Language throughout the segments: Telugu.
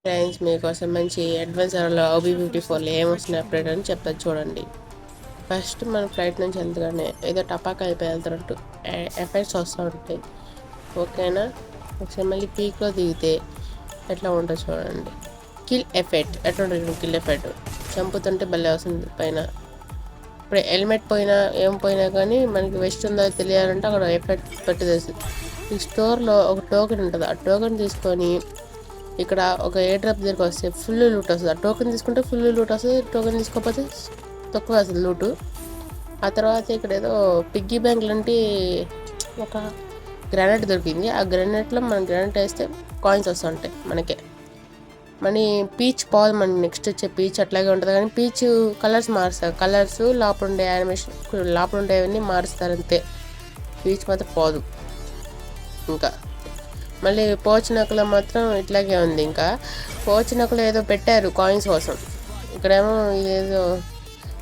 ఫ్రెండ్స్ మీకోసం మంచి అడ్వెంచర్లో OB54 ఏమొస్తున్నాయి అప్డేట్ అని చెప్తాను చూడండి. ఫస్ట్ మన ఫ్లైట్ నుంచి వెళ్తగానే ఏదో టపాకా అయిపోయి వెళ్తున్నట్టు ఎఫెక్ట్స్ వస్తూ ఉంటాయి. ఓకేనా, ఒకసారి మళ్ళీ పీక్లో దిగితే ఎట్లా ఉంటుందో చూడండి. కిల్ ఎఫెక్ట్ ఎట్లా ఉంటుంది? కిల్ ఎఫెక్ట్ చంపుతుంటే భలే వస్తుంది పైన. ఇప్పుడు హెల్మెట్ పోయినా ఏం పోయినా కానీ మనకి వెస్ట్ ఉందో తెలియాలంటే అక్కడ ఎఫెక్ట్ పెట్టేది. ఈ స్టోర్లో ఒక టోకెన్ ఉంటుంది, ఆ టోకెన్ తీసుకొని ఇక్కడ ఒక ఏ డ్రాప్ దగ్గరికి వస్తే ఫుల్ లూట్ వస్తుంది. ఆ టోకెన్ తీసుకుంటే ఫుల్ లూట్ వస్తుంది, టోకెన్ తీసుకోకపోతే తక్కువ వస్తుంది లూటు. ఆ తర్వాత ఇక్కడ ఏదో పిగ్గీ బ్యాంక్ లాంటి ఒక గ్రానైట్ దొరికింది. ఆ గ్రానైట్లో మనం గ్రానైట్ వేస్తే కాయిన్స్ వస్తుంటాయి మనకే. మనీ పీచ్ పోదు, మనకి నెక్స్ట్ వచ్చే పీచ్ అట్లాగే ఉంటుంది కానీ పీచ్ కలర్స్ మారుస్తారు. కలర్స్ లోపల ఉండే యానిమేషన్ లోపల ఉండేవన్నీ మారుస్తారు అంతే, పీచ్ మాత్రం పోదు. ఇంకా మళ్ళీ పోచినకులో మాత్రం ఇట్లాగే ఉంది. ఇంకా పోచినకులో ఏదో పెట్టారు కాయిన్స్ కోసం. ఇక్కడేమో ఏదో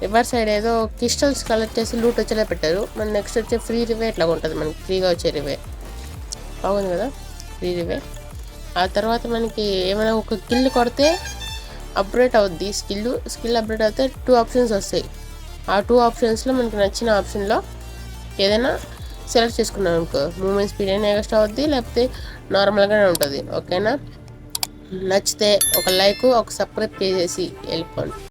రివర్ సైడ్ ఏదో క్రిస్టల్స్ కలెక్ట్ చేసి లూట్ వచ్చేలా పెట్టారు. మన నెక్స్ట్ వచ్చే ఫ్రీ రివే ఇట్లా ఉంటుంది, మనకి ఫ్రీగా వచ్చే రివే బాగుంది కదా, ఫ్రీ రివే. ఆ తర్వాత మనకి ఏమైనా ఒక కిల్ కొడితే అప్గ్రేడ్ అవుద్ది, స్కిల్ అప్గ్రేడ్ అవుతే 2 ఆప్షన్స్ వస్తాయి. ఆ 2 ఆప్షన్స్లో మనకి నచ్చిన ఆప్షన్లో ఏదైనా సెలెక్ట్ చేసుకున్నాం అనుకో, మూమెంట్ స్పీడ్ అయినా ఎక్స్ట్రా అవుద్ది, లేకపోతే నార్మల్గానే ఉంటుంది. ఓకేనా, నచ్చితే ఒక లైక్ ఒక సబ్స్క్రైబ్ చేసేసి వెళ్ళిపోండి.